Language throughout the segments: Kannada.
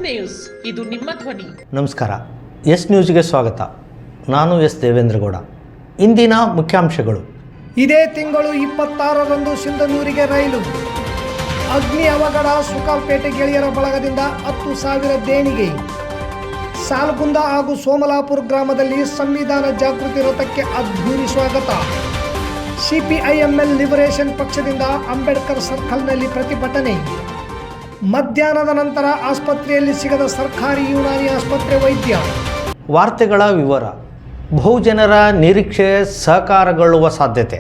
ನ್ಯೂಸ್, ಇದು ನಿಮ್ಮ ಧ್ವನಿ. ನಮಸ್ಕಾರ. ಎಸ್ ನ್ಯೂಸ್ಗೆ ಸ್ವಾಗತ. ನಾನು ಎಸ್ ದೇವೇಂದ್ರಗೌಡ. ಇಂದಿನ ಮುಖ್ಯಾಂಶಗಳು. ಇದೇ ತಿಂಗಳು 26ರಂದು ಸಿಂಧನೂರಿಗೆ ರೈಲು ಅಗ್ನಿ ಅವಘಡ. ಸುಕಾಲ್ಪೇಟೆ ಗೆಳೆಯರ ಬಳಗದಿಂದ 10,000 ದೇಣಿಗೆ. ಸಾಲ್ಗುಂದ ಹಾಗೂ ಸೋಮಲಾಪುರ ಗ್ರಾಮದಲ್ಲಿ ಸಂವಿಧಾನ ಜಾಗೃತಿ ರಥಕ್ಕೆ ಅದ್ಧೂರಿ ಸ್ವಾಗತ. ಸಿಪಿಐಎಂಎಲ್ ಲಿಬರೇಷನ್ ಪಕ್ಷದಿಂದ ಅಂಬೇಡ್ಕರ್ ಸರ್ಕಲ್ನಲ್ಲಿ ಪ್ರತಿಭಟನೆ. ಮಧ್ಯಾಹ್ನದ ನಂತರ ಆಸ್ಪತ್ರೆಯಲ್ಲಿ ಸಿಗದ ಸರ್ಕಾರಿ ಯುನಾನಿ ಆಸ್ಪತ್ರೆ ವೈದ್ಯ. ವಾರ್ತೆಗಳ ವಿವರ. ಬಹುಜನರ ನಿರೀಕ್ಷೆ ಸಹಕಾರಗೊಳ್ಳುವ ಸಾಧ್ಯತೆ.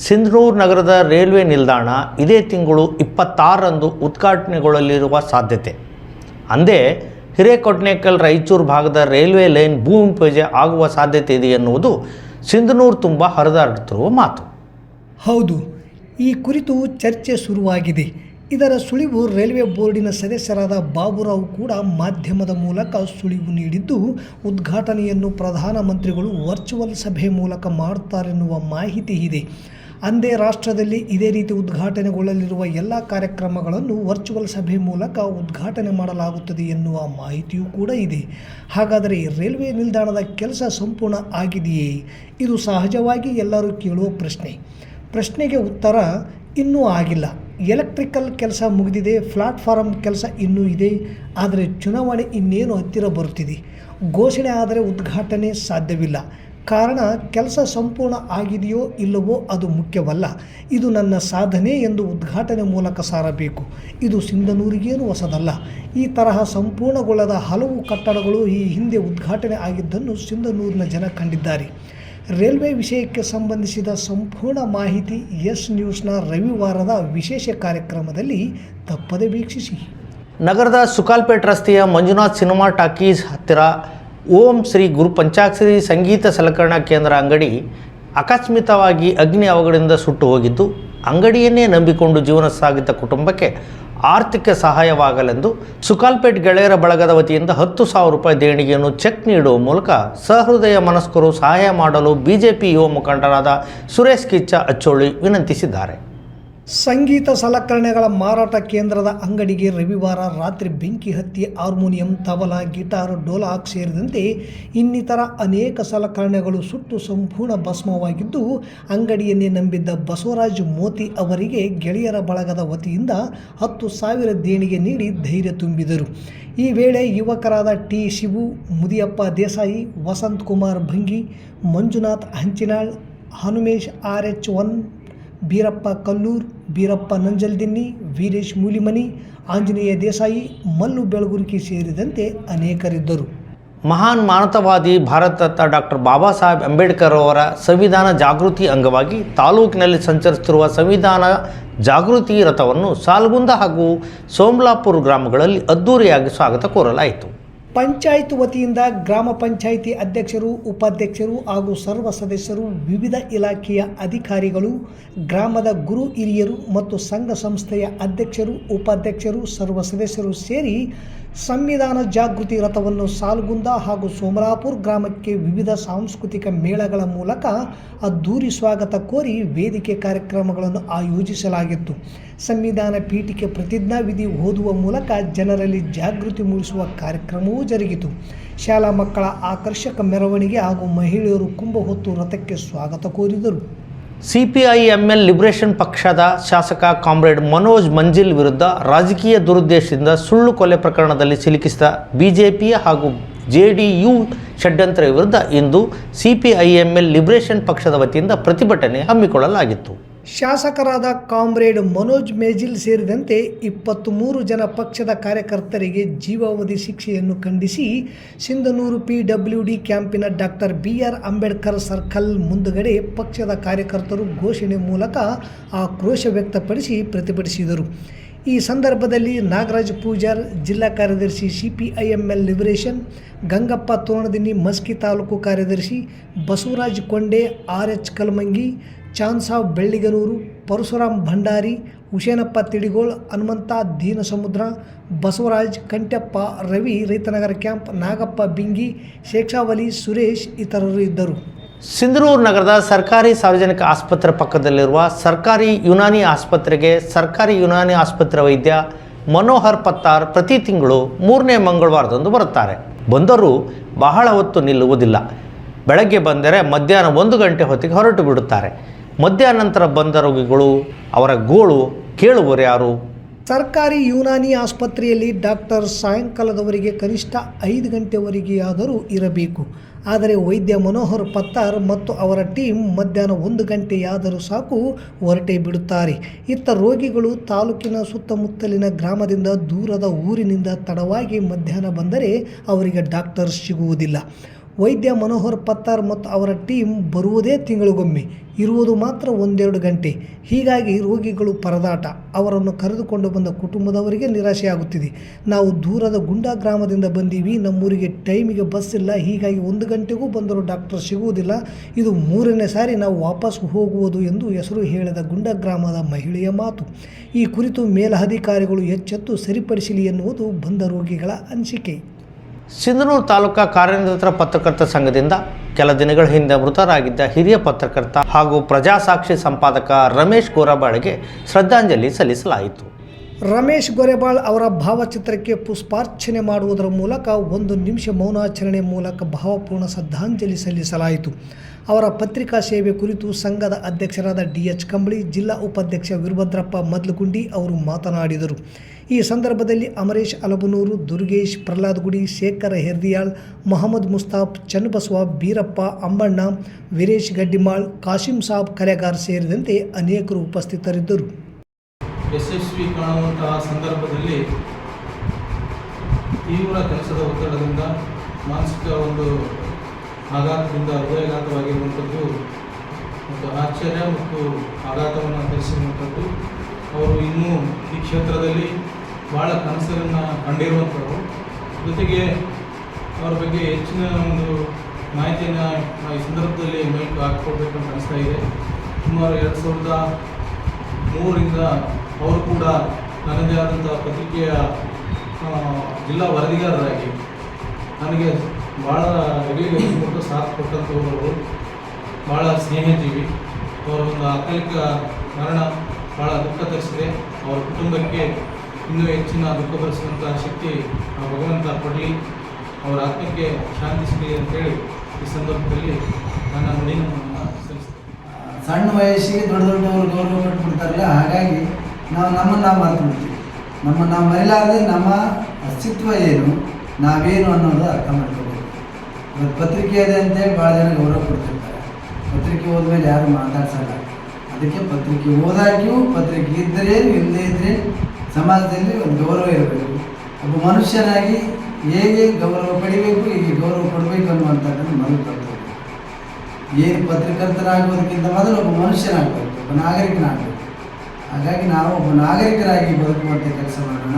ಸಿಂಧನೂರು ನಗರದ ರೈಲ್ವೆ ನಿಲ್ದಾಣ ಇದೇ ತಿಂಗಳು 26ರಂದು ಉದ್ಘಾಟನೆಗೊಳ್ಳಲಿರುವ ಸಾಧ್ಯತೆ. ಅಂದೇ ಹಿರೇಕೊಟ್ನೇಕಲ್ ರಾಯಚೂರು ಭಾಗದ ರೈಲ್ವೆ ಲೈನ್ ಭೂಮಿ ಪೂಜೆ ಆಗುವ ಸಾಧ್ಯತೆ ಇದೆ ಎನ್ನುವುದು ಸಿಂಧನೂರು ತುಂಬ ಹರಿದಾಡುತ್ತಿರುವ ಮಾತು. ಹೌದು, ಈ ಕುರಿತು ಚರ್ಚೆ ಶುರುವಾಗಿದೆ. ಇದರ ಸುಳಿವು ರೈಲ್ವೆ ಬೋರ್ಡಿನ ಸದಸ್ಯರಾದ ಬಾಬುರಾವ್ ಕೂಡ ಮಾಧ್ಯಮದ ಮೂಲಕ ಸುಳಿವು ನೀಡಿದ್ದು, ಉದ್ಘಾಟನೆಯನ್ನು ಪ್ರಧಾನಮಂತ್ರಿಗಳು ವರ್ಚುವಲ್ ಸಭೆ ಮೂಲಕ ಮಾಡುತ್ತಾರೆನ್ನುವ ಮಾಹಿತಿ ಇದೆ. ಅಂದೇ ರಾಷ್ಟ್ರದಲ್ಲಿ ಇದೇ ರೀತಿ ಉದ್ಘಾಟನೆಗೊಳ್ಳಲಿರುವ ಎಲ್ಲ ಕಾರ್ಯಕ್ರಮಗಳನ್ನು ವರ್ಚುವಲ್ ಸಭೆ ಮೂಲಕ ಉದ್ಘಾಟನೆ ಮಾಡಲಾಗುತ್ತದೆ ಎನ್ನುವ ಮಾಹಿತಿಯೂ ಕೂಡ ಇದೆ. ಹಾಗಾದರೆ ರೈಲ್ವೆ ನಿಲ್ದಾಣದ ಕೆಲಸ ಸಂಪೂರ್ಣ ಆಗಿದೆಯೇ? ಇದು ಸಹಜವಾಗಿ ಎಲ್ಲರೂ ಕೇಳುವ ಪ್ರಶ್ನೆಗೆ ಉತ್ತರ ಇನ್ನೂ ಆಗಿಲ್ಲ. ಎಲೆಕ್ಟ್ರಿಕಲ್ ಕೆಲಸ ಮುಗಿದಿದೆ, ಪ್ಲಾಟ್ಫಾರಮ್ ಕೆಲಸ ಇನ್ನೂ ಇದೆ. ಆದರೆ ಚುನಾವಣೆ ಇನ್ನೇನು ಹತ್ತಿರ ಬರುತ್ತಿದೆ. ಘೋಷಣೆ ಆದರೆ ಉದ್ಘಾಟನೆ ಸಾಧ್ಯವಿಲ್ಲ. ಕಾರಣ, ಕೆಲಸ ಸಂಪೂರ್ಣ ಆಗಿದೆಯೋ ಇಲ್ಲವೋ ಅದು ಮುಖ್ಯವಲ್ಲ. ಇದು ನನ್ನ ಸಾಧನೆ ಎಂದು ಉದ್ಘಾಟನೆ ಮೂಲಕ ಸಾರಬೇಕು. ಇದು ಸಿಂಧನೂರಿಗೇನು ಹೊಸದಲ್ಲ. ಈ ತರಹ ಸಂಪೂರ್ಣಗೊಳ್ಳದ ಹಲವು ಕಟ್ಟಡಗಳು ಈ ಹಿಂದೆ ಉದ್ಘಾಟನೆ ಆಗಿದ್ದನ್ನು ಸಿಂಧನೂರಿನ ಜನ ಕಂಡಿದ್ದಾರೆ. ರೈಲ್ವೆ ವಿಷಯಕ್ಕೆ ಸಂಬಂಧಿಸಿದ ಸಂಪೂರ್ಣ ಮಾಹಿತಿ ಎಸ್ ನ್ಯೂಸ್ನ ರವಿವಾರದ ವಿಶೇಷ ಕಾರ್ಯಕ್ರಮದಲ್ಲಿ ತಪ್ಪದೆ ವೀಕ್ಷಿಸಿ. ನಗರದ ಸುಕಾಲ್ಪೇಟ್ ರಸ್ತೆಯ ಮಂಜುನಾಥ್ ಸಿನಿಮಾ ಟಾಕೀಸ್ ಹತ್ತಿರ ಓಂ ಶ್ರೀ ಗುರು ಪಂಚಾಕ್ಷರಿ ಸಂಗೀತ ಸಲಕರಣಾ ಕೇಂದ್ರ ಅಂಗಡಿ ಆಕಸ್ಮಿಕವಾಗಿ ಅಗ್ನಿ ಅವಘಡದಿಂದ ಸುಟ್ಟು ಹೋಗಿದ್ದು, ಅಂಗಡಿಯನ್ನೇ ನಂಬಿಕೊಂಡು ಜೀವನ ಸಾಗಿದ ಕುಟುಂಬಕ್ಕೆ ಆರ್ಥಿಕ ಸಹಾಯವಾಗಲೆಂದು ಸುಕಾಲ್ಪೇಟ್ ಗೆಳೆಯರ ಬಳಗದ ವತಿಯಿಂದ 10,000 ರೂಪಾಯಿ ದೇಣಿಗೆಯನ್ನು ಚೆಕ್ ನೀಡುವ ಮೂಲಕ ಸಹೃದಯ ಮನಸ್ಕರು ಸಹಾಯ ಮಾಡಲು ಬಿಜೆಪಿ ಯುವ ಮುಖಂಡರಾದ ಸುರೇಶ್ ಕಿಚ್ಚ ಅಚ್ಚೋಳಿ ವಿನಂತಿಸಿದ್ದಾರೆ. ಸಂಗೀತ ಸಲಕರಣೆಗಳ ಮಾರಾಟ ಕೇಂದ್ರದ ಅಂಗಡಿಗೆ ರವಿವಾರ ರಾತ್ರಿ ಬೆಂಕಿ ಹತ್ತಿ ಹಾರ್ಮೋನಿಯಂ, ತಬಲಾ, ಗಿಟಾರ್, ಡೋಲಾಕ್ ಸೇರಿದಂತೆ ಇನ್ನಿತರ ಅನೇಕ ಸಲಕರಣೆಗಳು ಸುಟ್ಟು ಸಂಪೂರ್ಣ ಭಸ್ಮವಾಗಿದ್ದು, ಅಂಗಡಿಯನ್ನೇ ನಂಬಿದ್ದ ಬಸವರಾಜ್ ಮೋತಿ ಅವರಿಗೆ ಗೆಳೆಯರ ಬಳಗದ ವತಿಯಿಂದ 10,000 ದೇಣಿಗೆ ನೀಡಿ ಧೈರ್ಯ ತುಂಬಿದರು. ಈ ವೇಳೆ ಯುವಕರಾದ ಟಿ ಶಿವು, ಮುದಿಯಪ್ಪ ದೇಸಾಯಿ, ವಸಂತ್ ಕುಮಾರ್ ಭಂಗಿ, ಮಂಜುನಾಥ್ ಹಂಚಿನಾಳ್, ಹನುಮೇಶ್ RH1, ಬೀರಪ್ಪ ಕಲ್ಲೂರ್, ಬೀರಪ್ಪ ನಂಜಲ್ದಿನ್ನಿ, ವೀರೇಶ್ ಮೂಲಿಮನಿ, ಆಂಜನೇಯ ದೇಸಾಯಿ, ಮಲ್ಲು ಬೆಳಗುರ್ಕಿ ಸೇರಿದಂತೆ ಅನೇಕರಿದ್ದರು. ಮಹಾನ್ ಮಾನವತಾವಾದಿ ಭಾರತರತ್ನ ಡಾಕ್ಟರ್ ಬಾಬಾ ಸಾಹೇಬ್ ಅಂಬೇಡ್ಕರ್ ಅವರ ಸಂವಿಧಾನ ಜಾಗೃತಿ ಅಂಗವಾಗಿ ತಾಲೂಕಿನಲ್ಲಿ ಸಂಚರಿಸುತ್ತಿರುವ ಸಂವಿಧಾನ ಜಾಗೃತಿ ರಥವನ್ನು ಸಾಲ್ಗುಂದ ಹಾಗೂ ಸೋಮಲಾಪುರ ಗ್ರಾಮಗಳಲ್ಲಿ ಅದ್ದೂರಿಯಾಗಿ ಸ್ವಾಗತ ಕೋರಲಾಯಿತು. ಪಂಚಾಯತ್ ವತಿಯಿಂದ ಗ್ರಾಮ ಪಂಚಾಯಿತಿ ಅಧ್ಯಕ್ಷರು, ಉಪಾಧ್ಯಕ್ಷರು ಹಾಗೂ ಸರ್ವ ಸದಸ್ಯರು, ವಿವಿಧ ಇಲಾಖೆಯ ಅಧಿಕಾರಿಗಳು, ಗ್ರಾಮದ ಗುರು ಹಿರಿಯರು ಮತ್ತು ಸಂಘ ಸಂಸ್ಥೆಯ ಅಧ್ಯಕ್ಷರು, ಉಪಾಧ್ಯಕ್ಷರು, ಸರ್ವ ಸದಸ್ಯರು ಸೇರಿ ಸಂವಿಧಾನ ಜಾಗೃತಿ ರಥವನ್ನು ಸಾಲ್ಗುಂದ ಹಾಗೂ ಸೋಮಲಾಪುರ ಗ್ರಾಮಕ್ಕೆ ವಿವಿಧ ಸಾಂಸ್ಕೃತಿಕ ಮೇಳಗಳ ಮೂಲಕ ಅದ್ದೂರಿ ಸ್ವಾಗತ ಕೋರಿ ವೇದಿಕೆ ಕಾರ್ಯಕ್ರಮಗಳನ್ನು ಆಯೋಜಿಸಲಾಗಿತ್ತು. ಸಂವಿಧಾನ ಪೀಠಿಕೆ ಪ್ರತಿಜ್ಞಾ ವಿಧಿ ಓದುವ ಮೂಲಕ ಜನರಲ್ಲಿ ಜಾಗೃತಿ ಮೂಡಿಸುವ ಕಾರ್ಯಕ್ರಮವೂ ಜರುಗಿತು. ಶಾಲಾ ಮಕ್ಕಳ ಆಕರ್ಷಕ ಮೆರವಣಿಗೆ ಹಾಗೂ ಮಹಿಳೆಯರು ಕುಂಭ ಹೊತ್ತು ರಥಕ್ಕೆ ಸ್ವಾಗತ ಕೋರಿದರು. ಸಿಪಿಐಎಂಎಲ್ ಲಿಬರೇಷನ್ ಪಕ್ಷದ ಶಾಸಕ ಕಾಮ್ರೇಡ್ ಮನೋಜ್ ಮಂಜಿಲ್ ವಿರುದ್ಧ ರಾಜಕೀಯ ದುರುದ್ದೇಶದಿಂದ ಸುಳ್ಳು ಕೊಲೆ ಪ್ರಕರಣದಲ್ಲಿ ಸಿಲುಕಿಸಿದ ಬಿಜೆಪಿ ಹಾಗೂ ಜೆಡಿಯು ಷಡ್ಯಂತ್ರ ವಿರುದ್ಧ ಇಂದು ಸಿಪಿಐಎಂಎಲ್ ಲಿಬರೇಷನ್ ಪಕ್ಷದ ವತಿಯಿಂದ ಪ್ರತಿಭಟನೆ ಹಮ್ಮಿಕೊಳ್ಳಲಾಗಿತ್ತು. ಶಾಸಕರಾದ ಕಾಮ್ರೇಡ್ ಮನೋಜ್ ಮೇಜಿಲ್ ಸೇರಿದಂತೆ 23 ಜನ ಪಕ್ಷದ ಕಾರ್ಯಕರ್ತರಿಗೆ ಜೀವಾವಧಿ ಶಿಕ್ಷೆಯನ್ನು ಖಂಡಿಸಿ ಸಿಂಧನೂರು PWD ಕ್ಯಾಂಪಿನ ಡಾಕ್ಟರ್ BR ಅಂಬೇಡ್ಕರ್ ಸರ್ಕಲ್ ಮುಂದುಗಡೆ ಪಕ್ಷದ ಕಾರ್ಯಕರ್ತರು ಘೋಷಣೆ ಮೂಲಕ ಆಕ್ರೋಶ ವ್ಯಕ್ತಪಡಿಸಿ ಪ್ರತಿಭಟಿಸಿದರು. ಈ ಸಂದರ್ಭದಲ್ಲಿ ನಾಗರಾಜ್ ಪೂಜಾರ್, ಜಿಲ್ಲಾ ಕಾರ್ಯದರ್ಶಿ ಸಿಪಿಐಎಂಎಲ್ ಲಿಬರೇಷನ್, ಗಂಗಪ್ಪ ತೋರಣದಿನ್ನಿ ಮಸ್ಕಿ ತಾಲೂಕು ಕಾರ್ಯದರ್ಶಿ, ಬಸವರಾಜ್ ಕೊಂಡೆ, RH ಕಲ್ಮಂಗಿ, ಚಾನ್ಸಾವ್ ಬೆಳ್ಳಿಗನೂರು, ಪರಶುರಾಮ್ ಭಂಡಾರಿ, ಹುಸೇನಪ್ಪ ತಿಡಿಗೋಳ್, ಹನುಮಂತ ದೀನಸಮುದ್ರ, ಬಸವರಾಜ್ ಕಂಟೆಪ್ಪ, ರವಿ ರೈತನಗರ ಕ್ಯಾಂಪ್, ನಾಗಪ್ಪ ಬಿಂಗಿ, ಶೇಖಾವಲಿ, ಸುರೇಶ್ ಇತರರು ಇದ್ದರು. ಸಿಂಧನೂರು ನಗರದ ಸರ್ಕಾರಿ ಸಾರ್ವಜನಿಕ ಆಸ್ಪತ್ರೆ ಪಕ್ಕದಲ್ಲಿರುವ ಸರ್ಕಾರಿ ಯುನಾನಿ ಆಸ್ಪತ್ರೆಗೆ ಸರ್ಕಾರಿ ಯುನಾನಿ ಆಸ್ಪತ್ರೆ ವೈದ್ಯ ಮನೋಹರ್ ಪತ್ತಾರ್ ಪ್ರತಿ ತಿಂಗಳು 3ನೇ ಮಂಗಳವಾರದಂದು ಬರುತ್ತಾರೆ. ಬಂದರೂ ಬಹಳ ಹೊತ್ತು ನಿಲ್ಲುವುದಿಲ್ಲ. ಬೆಳಗ್ಗೆ ಬಂದರೆ ಮಧ್ಯಾಹ್ನ 1 ಗಂಟೆ ಹೊತ್ತಿಗೆ ಹೊರಟು ಬಿಡುತ್ತಾರೆ. ಮಧ್ಯಾಹ್ನ ನಂತರ ಬಂದ ರೋಗಿಗಳು ಅವರ ಗೋಳು ಕೇಳುವರು ಯಾರು? ಸರ್ಕಾರಿ ಯುನಾನಿ ಆಸ್ಪತ್ರೆಯಲ್ಲಿ ಡಾಕ್ಟರ್ ಸಾಯಂಕಾಲದವರೆಗೆ ಕನಿಷ್ಠ 5 ಗಂಟೆವರೆಗೆಯಾದರೂ ಇರಬೇಕು. ಆದರೆ ವೈದ್ಯ ಮನೋಹರ್ ಪತ್ತಾರ್ ಮತ್ತು ಅವರ ಟೀಮ್ ಮಧ್ಯಾಹ್ನ 1 ಗಂಟೆಯಾದರೂ ಸಾಕು ಹೊರಟೇ ಬಿಡುತ್ತಾರೆ. ಇತ್ತ ರೋಗಿಗಳು ತಾಲೂಕಿನ ಸುತ್ತಮುತ್ತಲಿನ ಗ್ರಾಮದಿಂದ ದೂರದ ಊರಿನಿಂದ ತಡವಾಗಿ ಮಧ್ಯಾಹ್ನ ಬಂದರೆ ಅವರಿಗೆ ಡಾಕ್ಟರ್ ಸಿಗುವುದಿಲ್ಲ. ವೈದ್ಯ ಮನೋಹರ್ ಪತ್ತಾರ್ ಮತ್ತು ಅವರ ಟೀಮ್ ಬರುವುದೇ ತಿಂಗಳಿಗೊಮ್ಮೆ, ಇರುವುದು ಮಾತ್ರ 1-2 ಗಂಟೆ. ಹೀಗಾಗಿ ರೋಗಿಗಳು ಪರದಾಟ. ಅವರನ್ನು ಕರೆದುಕೊಂಡು ಬಂದ ಕುಟುಂಬದವರಿಗೆ ನಿರಾಶೆಯಾಗುತ್ತಿದೆ. ನಾವು ದೂರದ ಗುಂಡಾ ಗ್ರಾಮದಿಂದ ಬಂದೀವಿ, ನಮ್ಮೂರಿಗೆ ಟೈಮಿಗೆ ಬಸ್ ಇಲ್ಲ, ಹೀಗಾಗಿ 1 ಗಂಟೆಗೂ ಬಂದರೂ ಡಾಕ್ಟರ್ ಸಿಗುವುದಿಲ್ಲ. ಇದು 3ನೇ ಸಾರಿ ನಾವು ವಾಪಸ್ ಹೋಗುವುದು ಎಂದು ಹೆಸರು ಹೇಳಿದ ಗುಂಡಾ ಗ್ರಾಮದ ಮಹಿಳೆಯ ಮಾತು. ಈ ಕುರಿತು ಮೇಲಧಿಕಾರಿಗಳು ಎಚ್ಚೆತ್ತು ಸರಿಪಡಿಸಲಿ ಎನ್ನುವುದು ಬಂದ ರೋಗಿಗಳ ಅನಿಸಿಕೆ. ಸಿಂಧನೂರು ತಾಲೂಕಾ ಕಾರ್ಯನಿರತ ಪತ್ರಕರ್ತ ಸಂಘದಿಂದ ಕೆಲ ದಿನಗಳ ಹಿಂದೆ ಮೃತರಾಗಿದ್ದ ಹಿರಿಯ ಪತ್ರಕರ್ತ ಹಾಗೂ ಪ್ರಜಾಸಾಕ್ಷಿ ಸಂಪಾದಕ ರಮೇಶ್ ಗೋರಬಾಳ್ಗೆ ಶ್ರದ್ಧಾಂಜಲಿ ಸಲ್ಲಿಸಲಾಯಿತು. ರಮೇಶ್ ಗೋರೆಬಾಳ್ ಅವರ ಭಾವಚಿತ್ರಕ್ಕೆ ಪುಷ್ಪಾರ್ಚನೆ ಮಾಡುವುದರ ಮೂಲಕ 1 ನಿಮಿಷ ಮೌನಾಚರಣೆ ಮೂಲಕ ಭಾವಪೂರ್ಣ ಶ್ರದ್ಧಾಂಜಲಿ ಸಲ್ಲಿಸಲಾಯಿತು. ಅವರ ಪತ್ರಿಕಾ ಸೇವೆ ಕುರಿತು ಸಂಘದ ಅಧ್ಯಕ್ಷರಾದ DH ಕಂಬಳಿ, ಜಿಲ್ಲಾ ಉಪಾಧ್ಯಕ್ಷ ವೀರಭದ್ರಪ್ಪ ಮದ್ಲಗುಂಡಿ ಅವರು ಮಾತನಾಡಿದರು. ಈ ಸಂದರ್ಭದಲ್ಲಿ ಅಮರೇಶ್ ಅಲಬನೂರು, ದುರ್ಗೇಶ್, ಪ್ರಹ್ಲಾದ್ ಗುಡಿ, ಶೇಖರ್ ಹೆರ್ದಿಯಾಳ್, ಮೊಹಮ್ಮದ್ ಮುಸ್ತಾಫ್, ಚನ್ನಬಸವ, ಬೀರಪ್ಪ, ಅಂಬಣ್ಣ, ವೀರೇಶ್ ಗಡ್ಡಿಮಾಳ್, ಕಾಸಿಂ ಸಾಬ್ ಕಲೆಗಾರ್ ಸೇರಿದಂತೆ ಅನೇಕರು ಉಪಸ್ಥಿತರಿದ್ದರು. ಯಶಸ್ವಿ ಕಾಣುವಂತಹ ಸಂದರ್ಭದಲ್ಲಿ ತೀವ್ರ ಕೆಲಸದ ಒತ್ತಡದಿಂದ ಮಾನಸಿಕ ಒಂದು ಆಘಾತದಿಂದ ಹೃದಯಾಘಾತವಾಗಿರುವಂಥದ್ದು ಮತ್ತು ಆಶ್ಚರ್ಯ ಮತ್ತು ಆಘಾತವನ್ನು ತರಿಸಿರುವಂಥದ್ದು. ಅವರು ಇನ್ನೂ ಈ ಕ್ಷೇತ್ರದಲ್ಲಿ ಭಾಳ ಕನಸನ್ನು ಕಂಡಿರುವಂಥವ್ರು. ಜೊತೆಗೆ ಅವ್ರ ಬಗ್ಗೆ ಹೆಚ್ಚಿನ ಒಂದು ಮಾಹಿತಿಯನ್ನು ಈ ಸಂದರ್ಭದಲ್ಲಿ ಮೈಕ್ ಹಾಕ್ಕೊಳ್ಬೇಕಂತ ಅನಿಸ್ತಾ ಇದೆ. ಸುಮಾರು 2003ರಿಂದ ಅವರು ಕೂಡ ನನ್ನದೇ ಆದಂಥ ಪತ್ರಿಕೆಯ ಜಿಲ್ಲಾ ವರದಿಗಾರರಾಗಿ ನನಗೆ ಭಾಳ ಹೆಗಲಿಗೆ ಕೊಟ್ಟು ಸಾಥ್ ಕೊಟ್ಟಂಥವರು. ಭಾಳ ಸ್ನೇಹಜೀವಿ. ಅವರ ಒಂದು ಅಕಾಲಿಕ ಮರಣ ಭಾಳ ದುಃಖ ತರಿಸಿದೆ. ಅವರ ಕುಟುಂಬಕ್ಕೆ ಇನ್ನೂ ಹೆಚ್ಚಿನ ದುಃಖ ಭರಿಸುವಂಥ ಶಕ್ತಿ ಭಗವಂತ ಕೊಡಲಿ, ಅವರ ಆತ್ಮಕ್ಕೆ ಶಾಂತಿ ಸಿಗಲಿ ಅಂತೇಳಿ ಈ ಸಂದರ್ಭದಲ್ಲಿ ನನ್ನ ನುಡಿಯನ್ನು ಸಲ್ಲಿಸ್ತೇನೆ. ಸಣ್ಣ ವಯಸ್ಸಿಗೆ ದೊಡ್ಡ ದೊಡ್ಡವರು ಗೌರವ ಕೊಟ್ಬಿಡ್ತಾರಲ್ಲ, ಹಾಗಾಗಿ ನಮ್ಮನ್ನು ನಾವು ಮರೆತು ಬಿಡ್ತೀವಿ. ನಮ್ಮನ್ನು ನಾವು ಮರೆಯಲಾರದೆ ನಮ್ಮ ಅಸ್ತಿತ್ವ ಏನು, ನಾವೇನು ಅನ್ನೋದು ಅರ್ಥ ಮಾಡ್ಕೋಬೇಕು. ಇವತ್ತು ಪತ್ರಿಕೆ ಇದೆ ಅಂತೇಳಿ ಭಾಳ ಜನ ಗೌರವ ಕೊಡ್ತಿರ್ತಾರೆ. ಪತ್ರಿಕೆ ಹೋದ್ಮೇಲೆ ಯಾರು ಮಾತಾಡ್ಸಲ್ಲ. ಅದಕ್ಕೆ ಪತ್ರಿಕೆ ಓದಾಗಿಯೂ ಪತ್ರಿಕೆ ಇದ್ದರೆ ಇಲ್ಲದೇ ಇದ್ದರೆ ಸಮಾಜದಲ್ಲಿ ಒಂದು ಗೌರವ ಇರಬೇಕು. ಒಬ್ಬ ಮನುಷ್ಯನಾಗಿ ಹೇಗೆ ಗೌರವ ಪಡಿಬೇಕು, ಹೇಗೆ ಗೌರವ ಕೊಡಬೇಕು ಅನ್ನುವಂಥದ್ದನ್ನು ಮೊದಲು ಕಲ್ತ್ಕೋಬೇಕು. ಏನು ಪತ್ರಕರ್ತನಾಗುವುದಕ್ಕಿಂತ ಮೊದಲು ಒಬ್ಬ ಮನುಷ್ಯನಾಗಬೇಕು, ಒಬ್ಬ ನಾಗರಿಕನಾಗಬೇಕು. ಹಾಗಾಗಿ ನಾವು ಒಬ್ಬ ನಾಗರಿಕರಾಗಿ ಬದುಕುವಂಥ ಕೆಲಸ ಮಾಡೋಣ.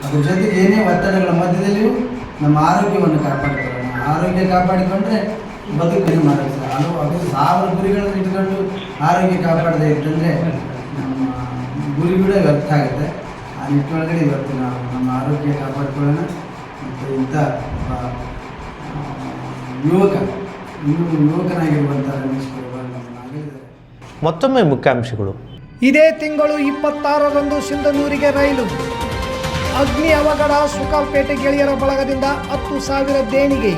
ಅದ್ರ ಜೊತೆಗೆ ಏನೇ ಒತ್ತಡಗಳ ಮಧ್ಯದಲ್ಲಿಯೂ ನಮ್ಮ ಆರೋಗ್ಯವನ್ನು ಕಾಪಾಡಿಕೊಳ್ಳೋಣ. ಆರೋಗ್ಯ ಕಾಪಾಡಿಕೊಂಡ್ರೆ ಬದುಕನ್ನು ಮಾಡೋದು. ಅದು 1000 ಗುರಿಗಳನ್ನು ಇಟ್ಕೊಂಡು ಆರೋಗ್ಯ ಕಾಪಾಡದೆ ಇತ್ತಂದರೆ ನಮ್ಮ ಗುರಿಗಳೇ ವ್ಯರ್ಥ ಆಗುತ್ತೆ. ಆ ನಿಟ್ಟಿನೊಳಗಡೆ ಇವತ್ತು ನಾವು ನಮ್ಮ ಆರೋಗ್ಯ ಕಾಪಾಡಿಕೊಳ್ಳೋಣ. ಮತ್ತು ಇಂಥ ಯುವಕನಾಗಿರುವಂಥ ರಮೇಶ್ ಗೋರೆಬಾಳ್ ನಮ್ಮನ್ನಾಗಲಿದ್ದಾರೆ. ಮತ್ತೊಮ್ಮೆ ಮುಖ್ಯಾಂಶಗಳು. ಇದೇ ತಿಂಗಳು 26ರಂದು ಸಿಂಧನೂರಿಗೆ ರೈಲು. ಅಗ್ನಿ ಅವಘಡ. ಸುಕಾಲ್ಪೇಟೆ ಗೆಳೆಯರ ಬಳಗದಿಂದ 10,000 ದೇಣಿಗೆ.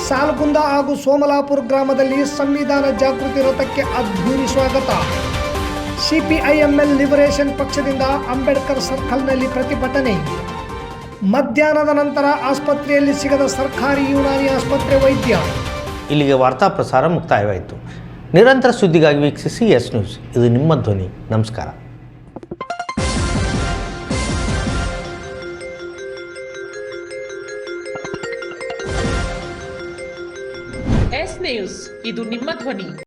ಸಾಲ್ಗುಂದ ಹಾಗೂ ಸೋಮಲಾಪುರ ಗ್ರಾಮದಲ್ಲಿ ಸಂವಿಧಾನ ಜಾಗೃತಿ ರಥಕ್ಕೆ ಅದ್ಧೂರಿ ಸ್ವಾಗತ. CPIML ಲಿಬರೇಷನ್ ಪಕ್ಷದಿಂದ ಅಂಬೇಡ್ಕರ್ ಸರ್ಕಲ್ನಲ್ಲಿ ಪ್ರತಿಭಟನೆ. ಮಧ್ಯಾಹ್ನದ ನಂತರ ಆಸ್ಪತ್ರೆಯಲ್ಲಿ ಸಿಗದ ಸರ್ಕಾರಿ ಯುನಾನಿ ಆಸ್ಪತ್ರೆ ವೈದ್ಯ. ಇಲ್ಲಿಗೆ ವಾರ್ತಾ ಪ್ರಸಾರ ಮುಕ್ತಾಯವಾಯಿತು. ನಿರಂತರ ಸುದ್ದಿಗಾಗಿ ವೀಕ್ಷಿಸಿ ಎಸ್ ನ್ಯೂಸ್. ಇದು ನಿಮ್ಮ ಧ್ವನಿ. ನಮಸ್ಕಾರ. ಎಸ್ ನ್ಯೂಸ್, ಇದು ನಿಮ್ಮ ಧ್ವನಿ.